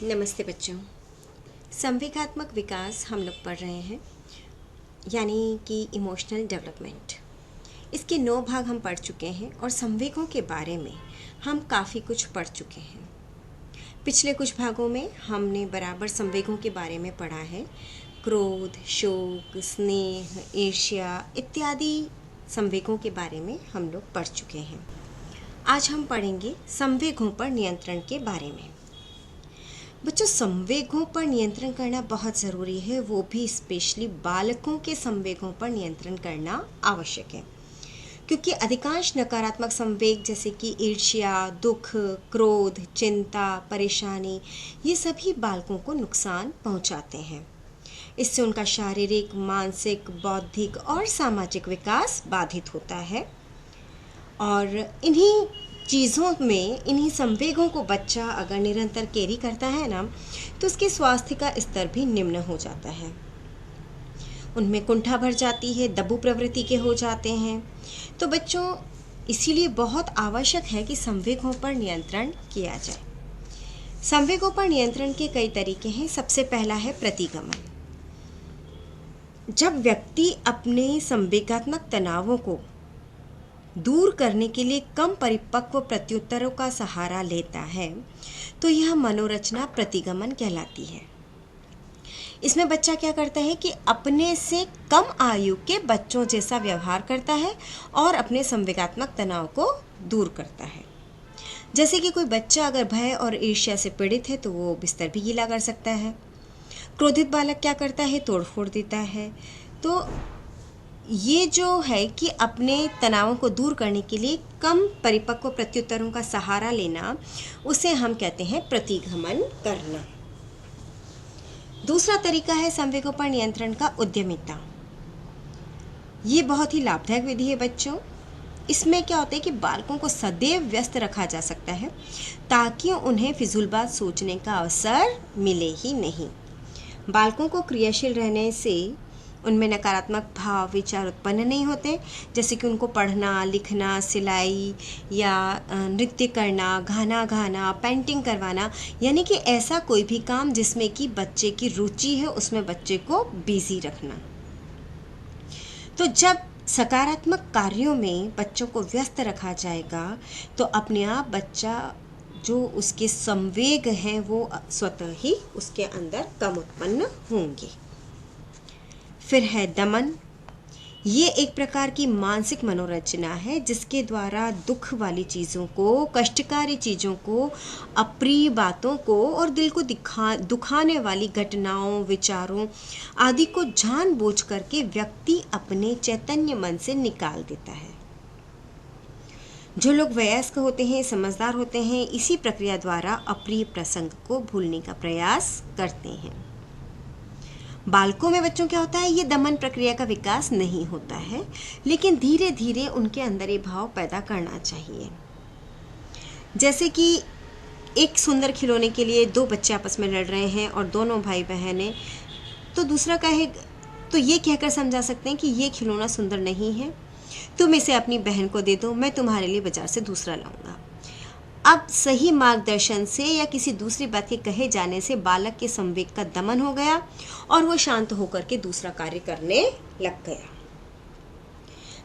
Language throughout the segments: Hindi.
नमस्ते बच्चों। संवेगात्मक विकास हम लोग पढ़ रहे हैं, यानी कि इमोशनल डेवलपमेंट। इसके 9 भाग हम पढ़ चुके हैं और संवेगों के बारे में हम काफ़ी कुछ पढ़ चुके हैं। पिछले कुछ भागों में हमने बराबर संवेगों के बारे में पढ़ा है। क्रोध, शोक, स्नेह, ईर्ष्या इत्यादि संवेगों के बारे में हम लोग पढ़ चुके हैं। आज हम पढ़ेंगे संवेगों पर नियंत्रण के बारे में। बच्चों, संवेगों पर नियंत्रण करना बहुत ज़रूरी है, वो भी स्पेशली बालकों के संवेगों पर नियंत्रण करना आवश्यक है, क्योंकि अधिकांश नकारात्मक संवेग जैसे कि ईर्ष्या, दुख, क्रोध, चिंता, परेशानी, ये सभी बालकों को नुकसान पहुंचाते हैं। इससे उनका शारीरिक, मानसिक, बौद्धिक और सामाजिक विकास बाधित होता है और इन्हीं चीज़ों में, इन्हीं संवेगों को बच्चा अगर निरंतर कैरी करता है ना, तो उसके स्वास्थ्य का स्तर भी निम्न हो जाता है। उनमें कुंठा भर जाती है, दबू प्रवृत्ति के हो जाते हैं। तो बच्चों, इसीलिए बहुत आवश्यक है कि संवेगों पर नियंत्रण किया जाए। संवेगों पर नियंत्रण के कई तरीके हैं। सबसे पहला है प्रतिगमन। जब व्यक्ति अपने संवेगात्मक तनावों को दूर करने के लिए कम परिपक्व प्रत्युत्तरों का सहारा लेता है, तो यह मनोरचना प्रतिगमन कहलाती है। इसमें बच्चा क्या करता है कि अपने से कम आयु के बच्चों जैसा व्यवहार करता है और अपने संवेगात्मक तनाव को दूर करता है। जैसे कि कोई बच्चा अगर भय और ईर्ष्या से पीड़ित है तो वो बिस्तर भी गीला कर सकता है। क्रोधित बालक क्या करता है? तोड़ फोड़ देता है। तो ये जो है कि अपने तनावों को दूर करने के लिए कम परिपक्व प्रत्युत्तरों का सहारा लेना, उसे हम कहते हैं प्रतिगमन करना। दूसरा तरीका है संवेगों पर नियंत्रण का उद्यमिता। ये बहुत ही लाभदायक विधि है बच्चों। इसमें क्या होता है कि बालकों को सदैव व्यस्त रखा जा सकता है ताकि उन्हें फिजूलबात सोचने का अवसर मिले ही नहीं। बालकों को क्रियाशील रहने से उनमें नकारात्मक भाव, विचार उत्पन्न नहीं होते, जैसे कि उनको पढ़ना, लिखना, सिलाई या नृत्य करना, गाना गाना, पेंटिंग करवाना, यानी कि ऐसा कोई भी काम जिसमें कि बच्चे की रुचि है, उसमें बच्चे को बिजी रखना। तो जब सकारात्मक कार्यों में बच्चों को व्यस्त रखा जाएगा तो अपने आप बच्चा जो उसके संवेग हैं वो स्वतः ही उसके अंदर कम उत्पन्न होंगे। फिर है दमन। ये एक प्रकार की मानसिक मनोरंजना है जिसके द्वारा दुख वाली चीज़ों को, कष्टकारी चीज़ों को, अप्रिय बातों को और दिल को दुखाने वाली घटनाओं, विचारों आदि को जानबूझ करके व्यक्ति अपने चैतन्य मन से निकाल देता है। जो लोग वयस्क होते हैं, समझदार होते हैं, इसी प्रक्रिया द्वारा अप्रिय प्रसंग को भूलने का प्रयास करते हैं। बालकों में बच्चों क्या होता है, ये दमन प्रक्रिया का विकास नहीं होता है, लेकिन धीरे धीरे उनके अंदर ये भाव पैदा करना चाहिए। जैसे कि एक सुंदर खिलौने के लिए 2 बच्चे आपस में लड़ रहे हैं और दोनों भाई बहन हैं, तो दूसरा कहे तो ये कहकर समझा सकते हैं कि ये खिलौना सुंदर नहीं है, तुम इसे अपनी बहन को दे दो, मैं तुम्हारे लिए बाजार से दूसरा लाऊंगा। अब सही मार्गदर्शन से या किसी दूसरी बात के कहे जाने से बालक के संवेग का दमन हो गया और वो शांत होकर के दूसरा कार्य करने लग गया।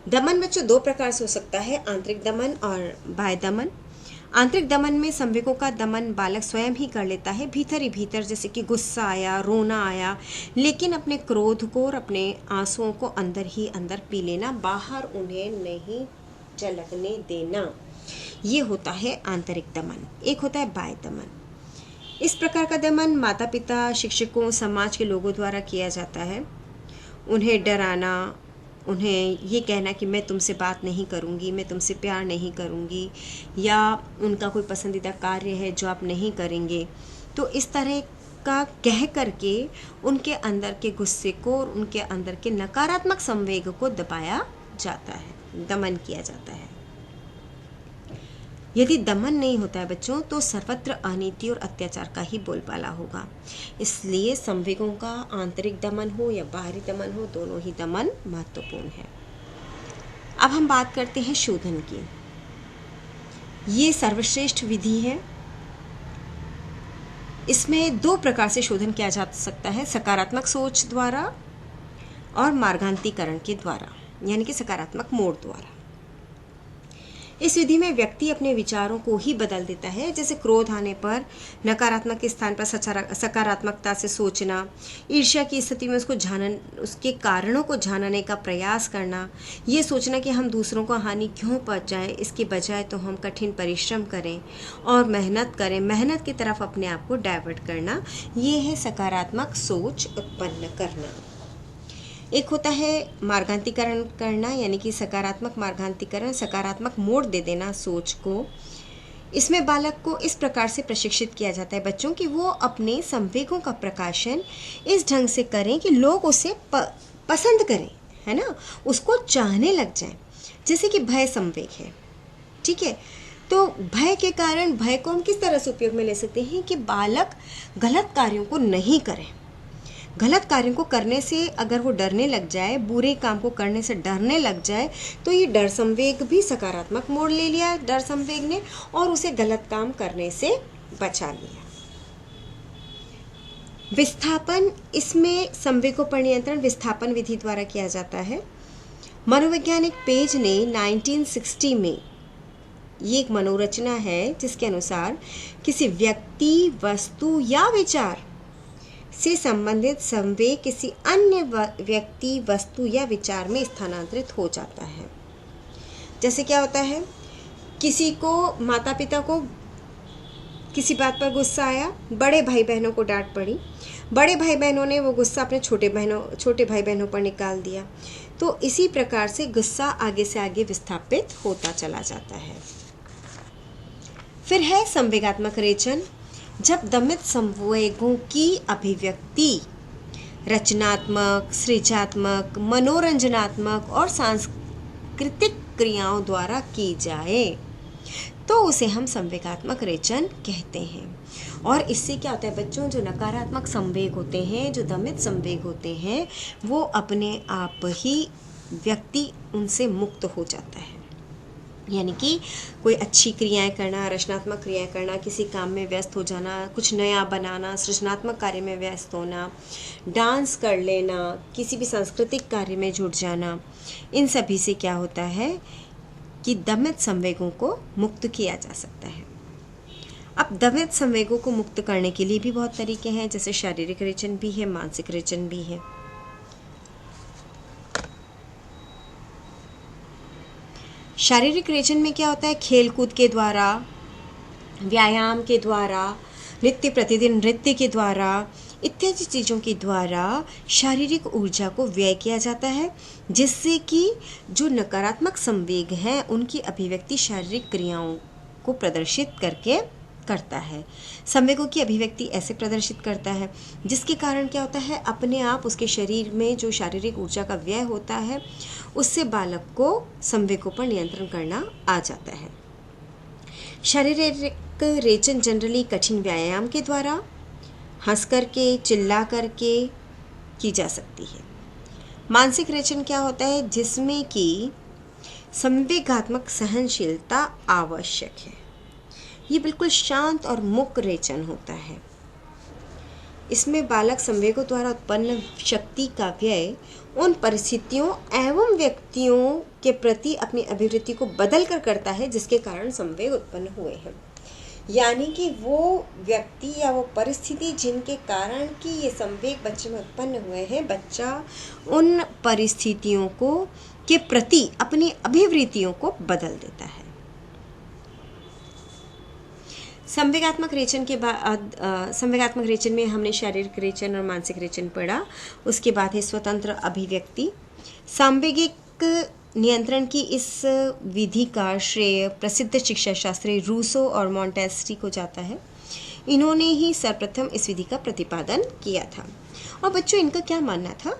दमन बच्चों 2 प्रकार से हो सकता है, आंतरिक दमन और बाह्य दमन। आंतरिक दमन में संवेगों का दमन बालक स्वयं ही कर लेता है, भीतर ही भीतर, जैसे कि गुस्सा आया, रोना आया, लेकिन अपने क्रोध को और अपने आंसुओं को अंदर ही अंदर पी लेना, बाहर उन्हें नहीं झलकने देना, ये होता है आंतरिक दमन। एक होता है बाह्य दमन। इस प्रकार का दमन माता पिता, शिक्षकों, समाज के लोगों द्वारा किया जाता है। उन्हें डराना, उन्हें ये कहना कि मैं तुमसे बात नहीं करूँगी, मैं तुमसे प्यार नहीं करूँगी, या उनका कोई पसंदीदा कार्य है जो आप नहीं करेंगे, तो इस तरह का कह करके उनके अंदर के गुस्से को और उनके अंदर के नकारात्मक संवेग को दबाया जाता है, दमन किया जाता है। यदि दमन नहीं होता है बच्चों, तो सर्वत्र अनीति और अत्याचार का ही बोलबाला होगा। इसलिए संवेगों का आंतरिक दमन हो या बाहरी दमन हो, दोनों ही दमन महत्वपूर्ण है। अब हम बात करते हैं शोधन की। ये सर्वश्रेष्ठ विधि है इसमें दो प्रकार से शोधन किया जा सकता है, सकारात्मक सोच द्वारा और मार्गांतीकरण के द्वारा, यानी कि सकारात्मक मोड़ द्वारा। इस विधि में व्यक्ति अपने विचारों को ही बदल देता है। जैसे क्रोध आने पर नकारात्मक के स्थान पर सकारात्मकता से सोचना, ईर्ष्या की स्थिति में उसके कारणों को जानने का प्रयास करना, ये सोचना कि हम दूसरों को हानि क्यों पहुंचाएं, इसके बजाय तो हम कठिन परिश्रम करें और मेहनत करें, मेहनत की तरफ अपने आप को डाइवर्ट करना, ये है सकारात्मक सोच उत्पन्न करना। एक होता है मार्गांतीकरण करना, यानी कि सकारात्मक मार्गांतीकरण, सकारात्मक मोड़ दे देना सोच को। इसमें बालक को इस प्रकार से प्रशिक्षित किया जाता है बच्चों कि वो अपने संवेगों का प्रकाशन इस ढंग से करें कि लोग उसे पसंद करें, है ना, उसको चाहने लग जाएं। जैसे कि भय संवेग है, ठीक है, तो भय के कारण, भय को हम किस तरह से उपयोग में ले सकते हैं कि बालक गलत कार्यों को नहीं करे। गलत कार्यों को करने से अगर वो डरने लग जाए, बुरे काम को करने से डरने लग जाए, तो ये डर संवेग भी सकारात्मक मोड़ ले लिया डर संवेग ने, और उसे गलत काम करने से बचा लिया। विस्थापन, इसमें संवेगों पर नियंत्रण विस्थापन विधि द्वारा किया जाता है। मनोवैज्ञानिक पेज ने 1960 में ये एक मनोरचना है जिसके अनुसार किसी व्यक्ति, वस्तु या विचार से संबंधित संवेग किसी अन्य व्यक्ति, वस्तु या विचार में स्थानांतरित हो जाता है। जैसे क्या होता है, किसी को, माता पिता को किसी बात पर गुस्सा आया, बड़े भाई बहनों को डांट पड़ी, बड़े भाई बहनों ने वो गुस्सा अपने छोटे भाई बहनों पर निकाल दिया, तो इसी प्रकार से गुस्सा आगे से आगे विस्थापित होता चला जाता है। फिर है संवेगात्मक रेचन, जब दमित संवेगों की अभिव्यक्ति रचनात्मक, सृजनात्मक, मनोरंजनात्मक और सांस्कृतिक क्रियाओं द्वारा की जाए तो उसे हम संवेगात्मक रेचन कहते हैं। और इससे क्या होता है बच्चों, जो नकारात्मक संवेग होते हैं, जो दमित संवेग होते हैं, वो अपने आप ही व्यक्ति उनसे मुक्त हो जाता है। यानी कि कोई अच्छी क्रियाएं करना, रचनात्मक क्रियाएं करना, किसी काम में व्यस्त हो जाना, कुछ नया बनाना, सृजनात्मक कार्य में व्यस्त होना, डांस कर लेना, किसी भी सांस्कृतिक कार्य में जुट जाना, इन सभी से क्या होता है कि दमित संवेगों को मुक्त किया जा सकता है। अब दमित संवेगों को मुक्त करने के लिए भी बहुत तरीके हैं, जैसे शारीरिक रेचन भी है, मानसिक रेचन भी है। शारीरिक रेचन में क्या होता है, खेल कूद के द्वारा, व्यायाम के द्वारा, नित्य प्रतिदिन नृत्य के द्वारा, इत्यादि चीज़ों के द्वारा शारीरिक ऊर्जा को व्यय किया जाता है, जिससे कि जो नकारात्मक संवेग हैं उनकी अभिव्यक्ति शारीरिक क्रियाओं को प्रदर्शित करके करता है। संवेगों की अभिव्यक्ति ऐसे प्रदर्शित करता है जिसके कारण क्या होता है, अपने आप उसके शरीर में जो शारीरिक ऊर्जा का व्यय होता है उससे बालक को संवेगों पर नियंत्रण करना आ जाता है। शारीरिक रेचन जनरली कठिन व्यायाम के द्वारा, हंस करके, चिल्ला करके की जा सकती है। मानसिक रेचन क्या होता है, जिसमें कि संवेगात्मक सहनशीलता आवश्यक है। ये बिल्कुल शांत और मुक्त रेचन होता है। इसमें बालक संवेगों द्वारा उत्पन्न शक्ति का व्यय उन परिस्थितियों एवं व्यक्तियों के प्रति अपनी अभिवृत्ति को बदल कर करता है जिसके कारण संवेग उत्पन्न हुए हैं। यानी कि वो व्यक्ति या वो परिस्थिति जिनके कारण कि ये संवेग बच्चे में उत्पन्न हुए हैं, बच्चा उन परिस्थितियों को के प्रति अपनी अभिवृत्तियों को बदल देता है। संवेगात्मक रेचन के बाद संवेगात्मक रेचन में हमने शारीरिक रेचन और मानसिक रेचन पढ़ा। उसके बाद है स्वतंत्र अभिव्यक्ति। सांवेगिक नियंत्रण की इस विधि का श्रेय प्रसिद्ध शिक्षा शास्त्री रूसो और मॉन्टेस्क्यू को जाता है। इन्होंने ही सर्वप्रथम इस विधि का प्रतिपादन किया था। और बच्चों, इनका क्या मानना था?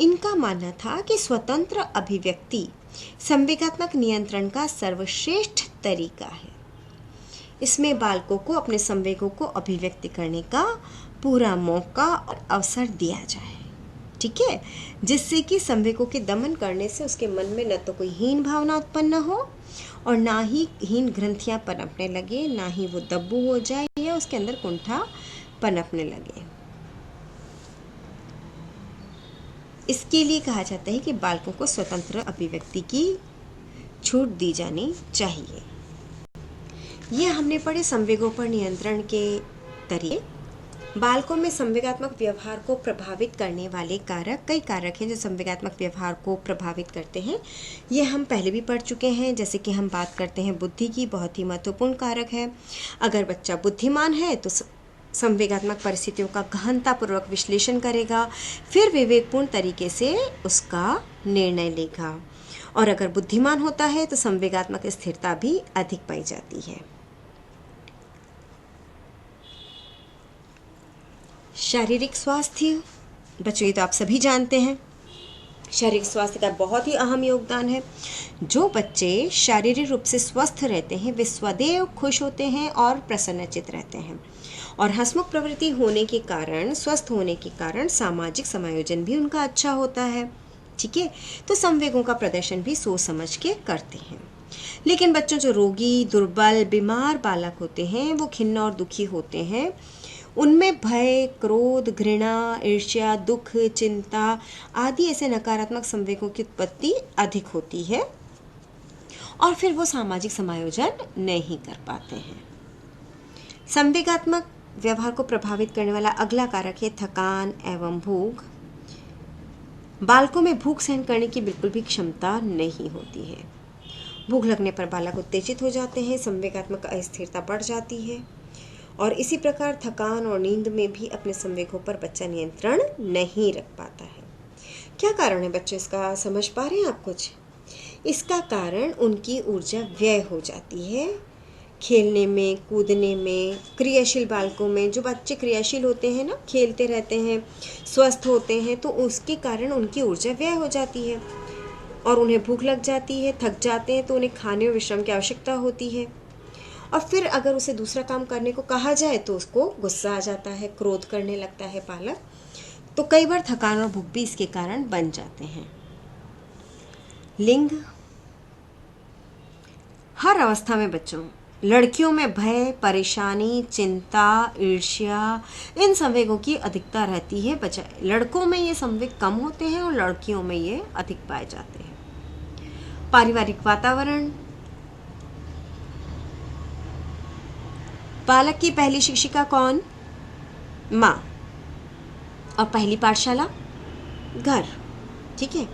इनका मानना था कि स्वतंत्र अभिव्यक्ति संवेगात्मक नियंत्रण का सर्वश्रेष्ठ तरीका है। इसमें बालकों को अपने संवेगों को अभिव्यक्त करने का पूरा मौका और अवसर दिया जाए, ठीक है, जिससे कि संवेगों के दमन करने से उसके मन में न तो कोई हीन भावना उत्पन्न हो और ना ही हीन ग्रंथियां पनपने लगे, ना ही वो दब्बू हो जाए या उसके अंदर कुंठा पनपने लगे। इसके लिए कहा जाता है कि बालकों को स्वतंत्र अभिव्यक्ति की छूट दी जानी चाहिए। ये हमने पढ़े संवेगों पर नियंत्रण के तरीके। बालकों में संवेगात्मक व्यवहार को प्रभावित करने वाले कारक, कई कारक हैं जो संवेगात्मक व्यवहार को प्रभावित करते हैं। ये हम पहले भी पढ़ चुके हैं। जैसे कि हम बात करते हैं बुद्धि की, बहुत ही महत्वपूर्ण कारक है। अगर बच्चा बुद्धिमान है तो संवेगात्मक परिस्थितियों का गहनतापूर्वक विश्लेषण करेगा, फिर विवेकपूर्ण तरीके से उसका निर्णय लेगा। और अगर बुद्धिमान होता है तो संवेगात्मक स्थिरता भी अधिक पाई जाती है। शारीरिक स्वास्थ्य, बच्चों ये तो आप सभी जानते हैं, शारीरिक स्वास्थ्य का बहुत ही अहम योगदान है। जो बच्चे शारीरिक रूप से स्वस्थ रहते हैं वे सदैव खुश होते हैं और प्रसन्नचित्त रहते हैं। और हंसमुख प्रवृत्ति होने के कारण, स्वस्थ होने के कारण सामाजिक समायोजन भी उनका अच्छा होता है। ठीक है, तो संवेगों का प्रदर्शन भी सोच समझ के करते हैं। लेकिन बच्चों जो रोगी, दुर्बल, बीमार बालक होते हैं वो खिन्न और दुखी होते हैं। उनमें भय, क्रोध, घृणा, ईर्ष्या, दुख, चिंता आदि ऐसे नकारात्मक संवेगों की उत्पत्ति अधिक होती है और फिर वो सामाजिक समायोजन नहीं कर पाते हैं। संवेगात्मक व्यवहार को प्रभावित करने वाला अगला कारक है थकान एवं भूख। बालकों में भूख सहन करने की बिल्कुल भी क्षमता नहीं होती है। भूख लगने पर बालक उत्तेजित हो जाते हैं, संवेगात्मक अस्थिरता बढ़ जाती है और इसी प्रकार थकान और नींद में भी अपने संवेगों पर बच्चा नियंत्रण नहीं रख पाता है। क्या कारण है बच्चों इसका, समझ पा रहे हैं आप कुछ? इसका कारण उनकी ऊर्जा व्यय हो जाती है खेलने में, कूदने में। क्रियाशील बालकों में, जो बच्चे क्रियाशील होते हैं ना, खेलते रहते हैं, स्वस्थ होते हैं, तो उसके कारण उनकी ऊर्जा व्यय हो जाती है और उन्हें भूख लग जाती है, थक जाते हैं, तो उन्हें खाने और विश्राम की आवश्यकता होती है। और फिर अगर उसे दूसरा काम करने को कहा जाए तो उसको गुस्सा आ जाता है, क्रोध करने लगता है बालक। तो कई बार थकान और भूख भी इसके कारण बन जाते हैं। लिंग, हर अवस्था में बच्चों, लड़कियों में भय, परेशानी, चिंता, ईर्ष्या, इन संवेगों की अधिकता रहती है। बजाय लड़कों में ये संवेग कम होते हैं और लड़कियों में ये अधिक पाए जाते हैं। पारिवारिक वातावरण, बालक की पहली शिक्षिका कौन? माँ। और पहली पाठशाला घर। ठीक है,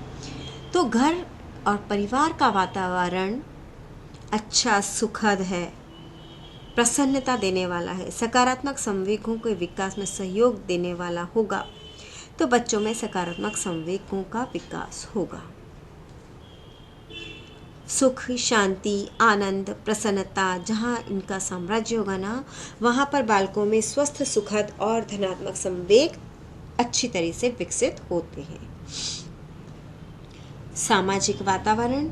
तो घर और परिवार का वातावरण अच्छा, सुखद है, प्रसन्नता देने वाला है, सकारात्मक संवेगों के विकास में सहयोग देने वाला होगा, तो बच्चों में सकारात्मक संवेगों का विकास होगा। सुख, शांति, आनंद, प्रसन्नता जहाँ इनका साम्राज्य होगा ना, वहाँ पर बालकों में स्वस्थ, सुखद और धनात्मक संवेग अच्छी तरह से विकसित होते हैं। सामाजिक वातावरण,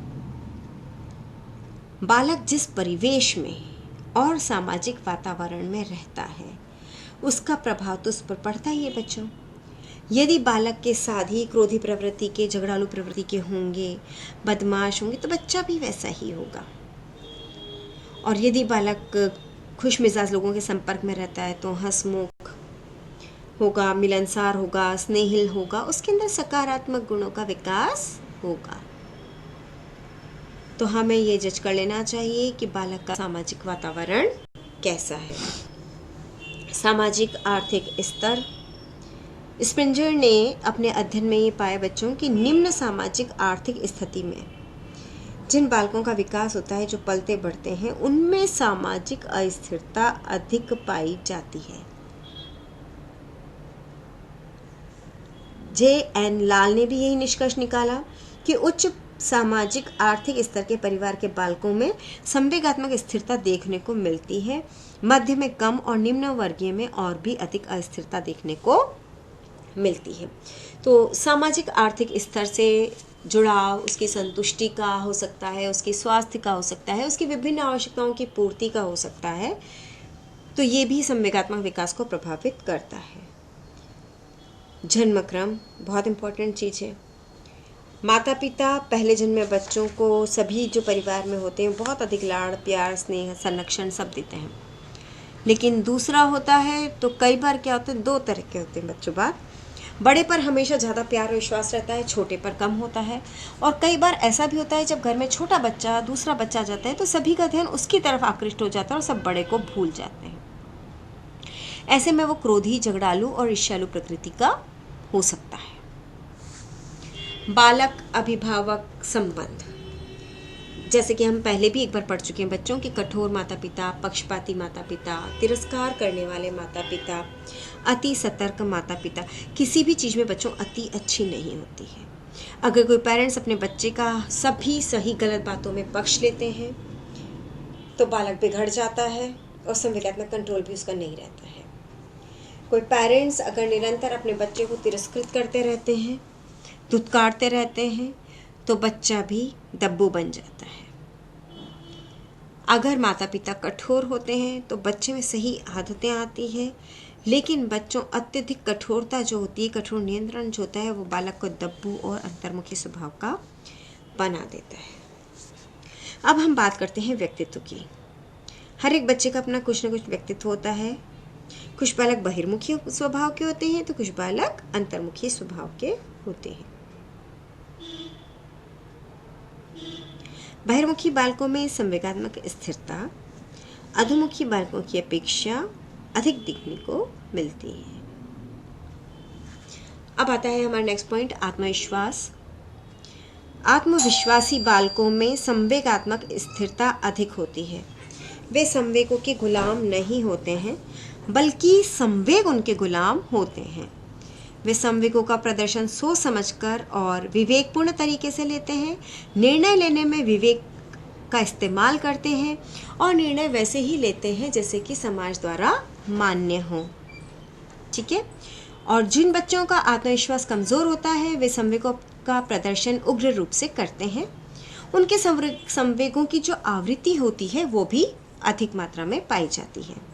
बालक जिस परिवेश में और सामाजिक वातावरण में रहता है उसका प्रभाव तो उस पर पड़ता ही है बच्चों। यदि बालक के साथी क्रोधी प्रवृत्ति के, झगड़ालू प्रवृत्ति के होंगे, बदमाश होंगे, तो बच्चा भी वैसा ही होगा। और यदि बालक खुश मिजाज लोगों के संपर्क में रहता है तो हंसमुख होगा, मिलनसार होगा, स्नेहिल होगा, उसके अंदर सकारात्मक गुणों का विकास होगा। तो हमें ये जज कर लेना चाहिए कि बालक का सामाजिक वातावरण कैसा है। सामाजिक आर्थिक स्तर, स्प्रिंजर ने अपने अध्ययन में ये पाया बच्चों कि निम्न सामाजिक आर्थिक स्थिति में जिन बालकों का विकास होता है, जो पलते बढ़ते हैं, उनमें सामाजिक अस्थिरता अधिक पाई जाती है। जे.एन. लाल ने भी यही निष्कर्ष निकाला कि उच्च सामाजिक आर्थिक स्तर के परिवार के बालकों में संवेगात्मक स्थिरता देखने को मिलती है, मध्य में कम और निम्न वर्गीय में और भी अधिक अस्थिरता देखने को मिलती है। तो सामाजिक आर्थिक स्तर से जुड़ाव उसकी संतुष्टि का हो सकता है, उसकी स्वास्थ्य का हो सकता है, उसकी विभिन्न आवश्यकताओं की पूर्ति का हो सकता है। तो ये भी संवेगात्मक विकास को प्रभावित करता है। जन्मक्रम बहुत इम्पोर्टेंट चीज़ है। माता पिता पहले जन्म में बच्चों को, सभी जो परिवार में होते हैं, बहुत अधिक लाड़, प्यार, स्नेह, संरक्षण सब देते हैं। लेकिन दूसरा होता है तो कई बार क्या होता है, दो तरह के होते हैं बच्चों। बात बड़े पर हमेशा ज़्यादा प्यार और विश्वास रहता है, छोटे पर कम होता है। और कई बार ऐसा भी होता है जब घर में छोटा बच्चा दूसरा बच्चा आ जाता है तो सभी का ध्यान उसकी तरफ आकृष्ट हो जाता है और सब बड़े को भूल जाते हैं। ऐसे में वो क्रोधी, झगड़ालू और ईर्ष्यालु प्रकृति का हो सकता है। बालक अभिभावक संबंध, जैसे कि हम पहले भी एक बार पढ़ चुके हैं बच्चों कि कठोर माता पिता, पक्षपाती माता पिता, तिरस्कार करने वाले माता पिता, अति सतर्क माता पिता, किसी भी चीज़ में बच्चों अति अच्छी नहीं होती है। अगर कोई पेरेंट्स अपने बच्चे का सभी सही गलत बातों में पक्ष लेते हैं तो बालक बिगड़ जाता है और संवेगात्मक कंट्रोल भी उसका नहीं रहता है। कोई पेरेंट्स अगर निरंतर अपने बच्चे को तिरस्कृत करते रहते हैं, धुतकारते रहते हैं, तो बच्चा भी दब्बू बन जाता है। अगर माता पिता कठोर होते हैं तो बच्चे में सही आदतें आती हैं, लेकिन बच्चों अत्यधिक कठोरता जो होती है, कठोर नियंत्रण जो होता है, वो बालक को दब्बू और अंतर्मुखी स्वभाव का बना देता है। अब हम बात करते हैं व्यक्तित्व की। हर एक बच्चे का अपना कुछ न कुछ व्यक्तित्व होता है। कुछ बालक बहिर्मुखी स्वभाव के होते हैं तो कुछ बालक अंतर्मुखी स्वभाव के होते हैं। बहिर्मुखी बालकों में संवेगात्मक स्थिरता अधोमुखी बालकों की अपेक्षा अधिक दिखने को मिलती है। अब आता है हमारा नेक्स्ट पॉइंट, आत्मविश्वास। आत्मविश्वासी बालकों में संवेगात्मक स्थिरता अधिक होती है। वे संवेगों के गुलाम नहीं होते हैं, बल्कि संवेग उनके गुलाम होते हैं। वे संवेगों का प्रदर्शन सोच समझकर और विवेकपूर्ण तरीके से लेते हैं। निर्णय लेने में विवेक का इस्तेमाल करते हैं और निर्णय वैसे ही लेते हैं जैसे कि समाज द्वारा मान्य हो। ठीक है। और जिन बच्चों का आत्मविश्वास कमज़ोर होता है वे संवेगों का प्रदर्शन उग्र रूप से करते हैं। उनके संवेगों की जो आवृत्ति होती है वो भी अधिक मात्रा में पाई जाती है।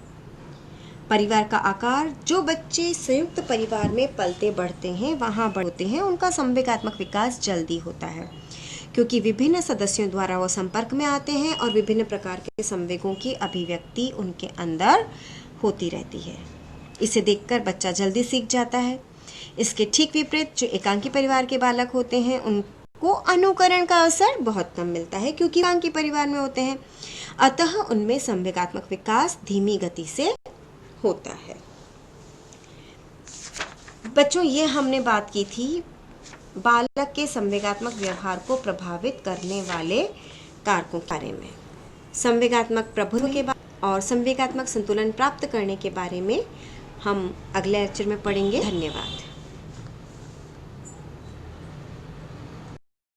परिवार का आकार, जो बच्चे संयुक्त परिवार में पलते बढ़ते हैं वहाँ बढ़ते हैं, उनका संवेगात्मक विकास जल्दी होता है, क्योंकि विभिन्न सदस्यों द्वारा वो संपर्क में आते हैं और विभिन्न प्रकार के संवेगों की अभिव्यक्ति उनके अंदर होती रहती है। इसे देखकर बच्चा जल्दी सीख जाता है। इसके ठीक विपरीत जो एकांकी परिवार के बालक होते हैं उनको अनुकरण का अवसर बहुत कम मिलता है, क्योंकि एकांकी परिवार में होते हैं, अतः उनमें संवेगात्मक विकास धीमी गति से होता है। बच्चों, ये हमने बात की थी बालक के संवेगात्मक व्यवहार को प्रभावित करने वाले कारकों के बारे में। संवेगात्मक प्रभुत्व के बारे और संवेगात्मक संतुलन प्राप्त करने के बारे में हम अगले लेक्चर में पढ़ेंगे। धन्यवाद।